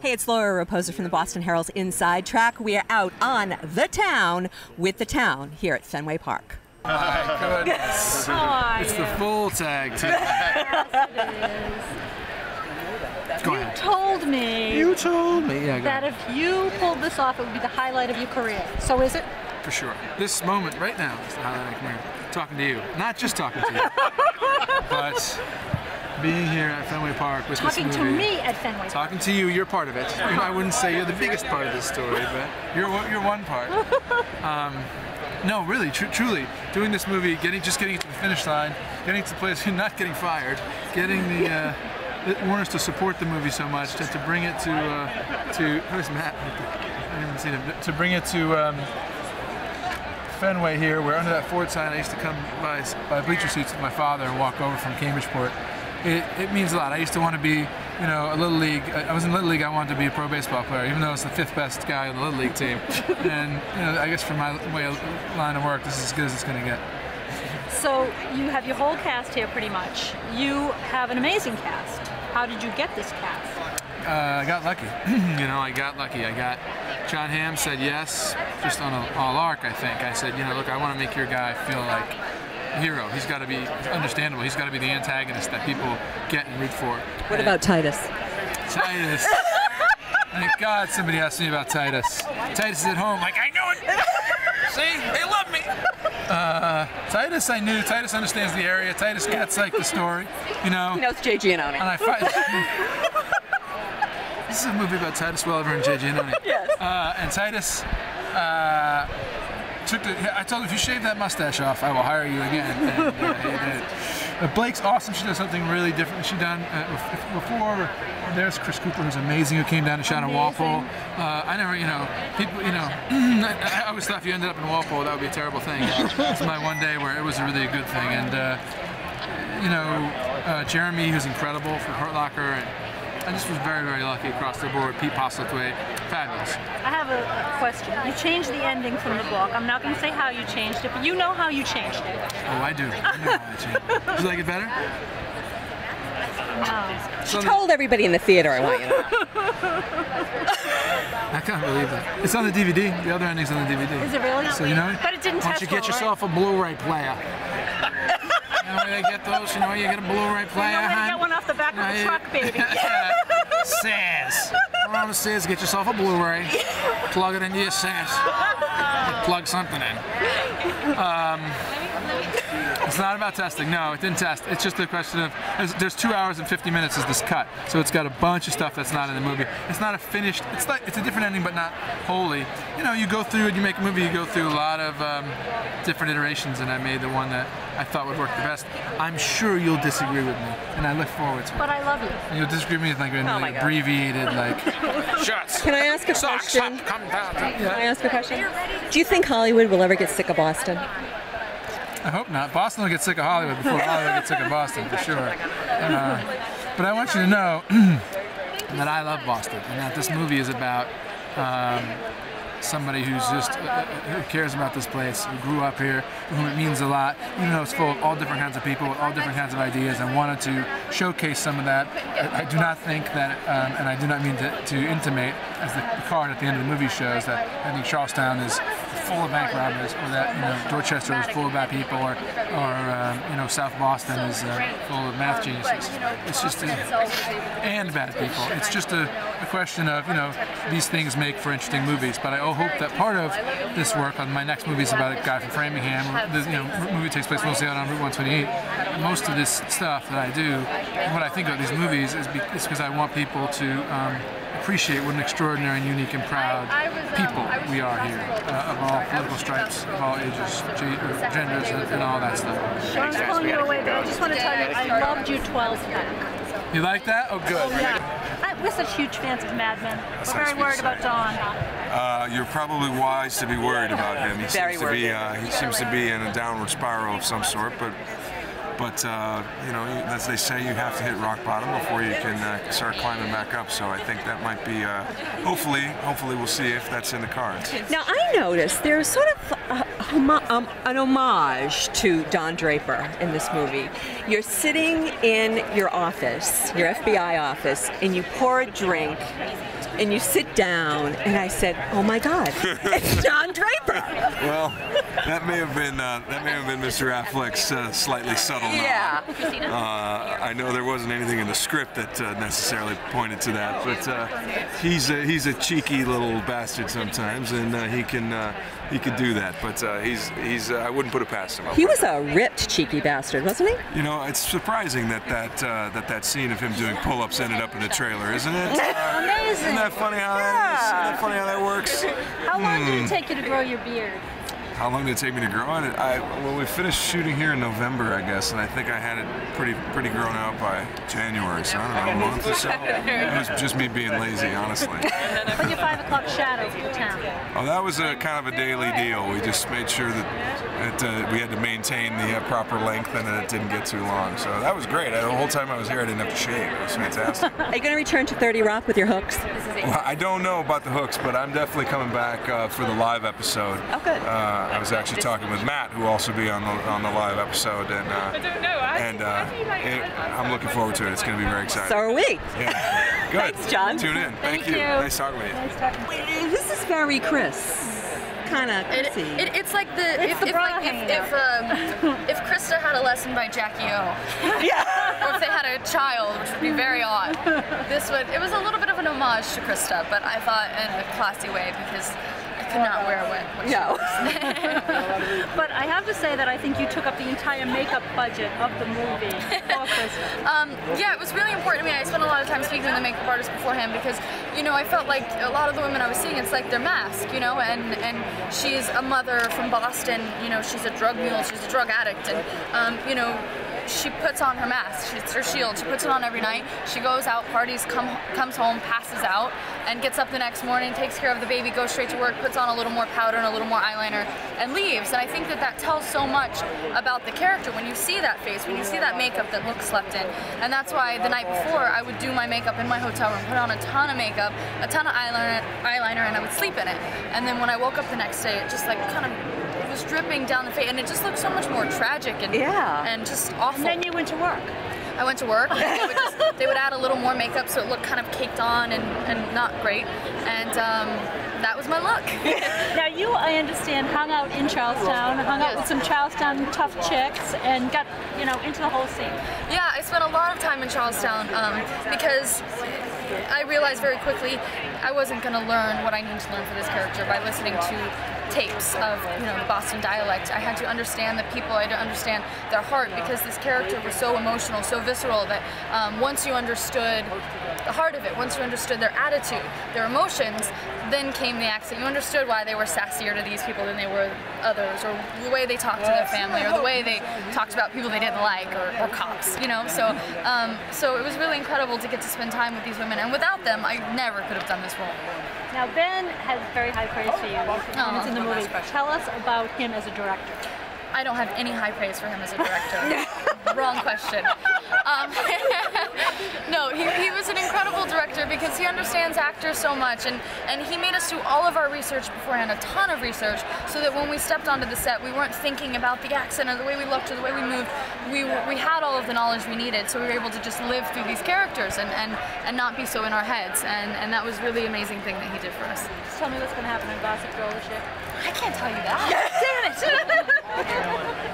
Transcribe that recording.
Hey, it's Laura Raposa from the Boston Herald's Inside Track. We are out on the town with the town here at Fenway Park. My goodness. It's the full tag team. You told me. You told me. Yeah, that if you pulled this off, it would be the highlight of your career. So is it? For sure. This moment right now is the highlight of my career. Talking to you. Not just talking to you, but being here at Fenway Park with this movie. Talking to me at Fenway Park. Talking to you, you're part of it. I wouldn't say you're the biggest part of this story, but you're one part. No, really, truly, doing this movie, getting to the finish line, getting to the place, not getting fired, getting the Warner's to support the movie so much, to bring it to who's Matt? I haven't even seen him. To bring it to Fenway here, where under that Ford sign I used to come by bleacher seats with my father and walk over from Cambridgeport. It means a lot. I used to want to be, a Little League. I was in Little League. I wanted to be a pro baseball player, even though I was the 5th best guy on the Little League team. And I guess for my line of work, this is as good as it's going to get. So you have your whole cast here, pretty much. You have an amazing cast. How did you get this cast? I got lucky. I got lucky. John Hamm said yes, just on all arc. I think I said, look, I want to make your guy feel like a hero. He's got to be understandable. He's got to be the antagonist that people get and root for. What about Titus? Titus. Thank God somebody asked me about Titus. Titus is at home like, I knew it! See? They love me! Titus I knew. Titus understands the area. Titus gets like the story, He knows J. Giannone. And this is a movie about Titus Welliver and J. Giannone. Yes. And Titus I told him, if you shave that mustache off, I will hire you again. And he did. Blake's awesome. She does something really different. She done before. There's Chris Cooper, who's amazing, who came down and shot in Walpole. I never, people, I always thought if you ended up in Walpole, that would be a terrible thing. It's my one day where it was really a good thing. And Jeremy, who's incredible for Hurt Locker, and I just was very, very lucky across the board. Pete Postlethwaite, fabulous. I have a question. You changed the ending from the book. I'm not going to say how you changed it, but you know how you changed it. Oh, I do. I know how I changed it. Would you like it better? No. She told everybody in the theater, I want you to know. I can't believe that. It's on the DVD. The other ending's on the DVD. Is it really? So But it didn't test well, why don't you get yourself a Blu-ray player? You know where they get those? You get a Blu-ray player, You know where to get one off the back of the truck, baby. Sears. Go on to Sears, get yourself a Blu-ray, plug it into your Sears, plug something in. It's not about testing. No, it didn't test. It's just a question of, there's 2 hours and 50 minutes is this cut. So it's got a bunch of stuff that's not in the movie. It's not a finished, it's a different ending, but not wholly. You go through it, you make a movie, you go through a lot of different iterations, and I made the one that I thought would work the best. I'm sure you'll disagree with me, and I look forward to it. But I love you. And you'll disagree with me with like an abbreviated, shots. Can I ask a question? Come down. Can I ask a question? Do you think Hollywood will ever get sick of Boston? I hope not. Boston will get sick of Hollywood before Hollywood gets sick of Boston, for sure. But I want you to know that I love Boston, and that this movie is about somebody who's just who cares about this place, who grew up here, whom it means a lot, even though it's full of all different kinds of people with all different kinds of ideas, and wanted to showcase some of that. I do not think that, and I do not mean to intimate, as the card at the end of the movie shows, that I think Charlestown is full of bank robbers, or that Dorchester is full of bad people, or South Boston is full of math geniuses. It's just and bad people. It's just a question of these things make for interesting movies. But I hope that part of this work on my next movie is about a guy from Framingham. The movie takes place mostly out on Route 128. Most of this stuff that I do, what I think of these movies, is because I want people to appreciate what an extraordinary and unique and proud people we are here, of all political stripes, of all ages, genders, and all that stuff. Sean's pulling you away, but I just want to tell you, I loved your 12-pack. You like that? Oh, good. Oh, yeah. We're such huge fans of Mad Men. We're very worried about Don. You're probably wise to be worried about him. He seems to be in a downward spiral of some sort, but as they say, you have to hit rock bottom before you can start climbing back up. So I think that might be, hopefully we'll see if that's in the cards. Now I noticed there's sort of an homage to Don Draper in this movie. You're sitting in your office, your FBI office, and you pour a drink and you sit down, and I said, "Oh my God, it's Don Draper." Well, that may have been Mr. Affleck's slightly subtle nod. Yeah. I know there wasn't anything in the script that necessarily pointed to that, but he's a cheeky little bastard sometimes, and he could do that. But he's I wouldn't put it past him. He was a ripped, cheeky bastard, wasn't he? You know, it's surprising that scene of him doing pull-ups ended up in the trailer, isn't it? Amazing. Isn't that funny how that is? Isn't that funny how that works? How long did it take you to grow your beard? How long did it take me to grow it? Well, we finished shooting here in November, I guess, and I think I had it pretty grown out by January, so I don't know, a month or so. It was just me being lazy, honestly. And your 5 o'clock shadow for the town. Oh, that was a kind of a daily deal. We just made sure that we had to maintain the proper length and that it didn't get too long. So that was great. The whole time I was here, I didn't have to shave. It was fantastic. Are you going to return to 30 Rock with your hooks? Well, I don't know about the hooks, but I'm definitely coming back for the live episode. Oh, good. I was actually talking with Matt, who will also be on the live episode, and I'm looking forward to it. It's going to be very exciting. So are we. Yeah. Good. Thanks, John. Tune in. Thank you. Nice talking with you. Nice talking to you. This is very Chris. Kind of Chrissy. It's like It's the bra if Krista had a lesson by Jackie O. Yeah. Or if they had a child, which would be very odd. It was a little bit of an homage to Krista, but I thought in a classy way because I could not wear what she No. But I have to say that I think you took up the entire makeup budget of the movie for Krista. Yeah, it was really important to me. I spent a lot of time speaking to the makeup artist beforehand because, you know, I felt like a lot of the women I was seeing, it's like their mask, you know, and she's a mother from Boston, you know, she's a drug mule, she's a drug addict, and, you know, she puts on her mask, it's her shield, she puts it on every night, she goes out, parties, comes home, passes out, and gets up the next morning, takes care of the baby, goes straight to work, puts on a little more powder and a little more eyeliner, and leaves. And I think that tells so much about the character when you see that face, when you see that makeup that looks slept in. And that's why the night before I would do my makeup in my hotel room, put on a ton of makeup, a ton of eyeliner, and I would sleep in it. And then when I woke up the next day, it just like kind of was dripping down the face, and it just looked so much more tragic and just awful. And then you went to work. I went to work. They would add a little more makeup so it looked kind of caked on and not great. And that was my look. Now you, I understand, hung out in Charlestown, hung out with some Charlestown tough chicks, and got, you know, into the whole scene. Yeah, I spent a lot of time in Charlestown because I realized very quickly I wasn't going to learn what I needed to learn for this character by listening to tapes of, you know, the Boston dialect. I had to understand the people, I had to understand their heart, because this character was so emotional, so visceral, that once you understood the heart of it, once you understood their attitude, their emotions, then came the accent. You understood why they were sassier to these people than they were others, or the way they talked to their family, or the way they talked about people they didn't like, or cops, you know. So it was really incredible to get to spend time with these women, and without them, I never could have done this role. Now Ben has very high praise for you, his performance in the movie. Tell us about him as a director. I don't have any high praise for him as a director. Wrong question. No, he was an incredible director because he understands actors so much, and he made us do all of our research beforehand, a ton of research, so that when we stepped onto the set, we weren't thinking about the accent or the way we looked or the way we moved. We had all of the knowledge we needed, so we were able to just live through these characters and not be so in our heads, and that was a really amazing thing that he did for us. Just tell me what's going to happen in Gossip Girl this year. I can't tell you that. Damn it!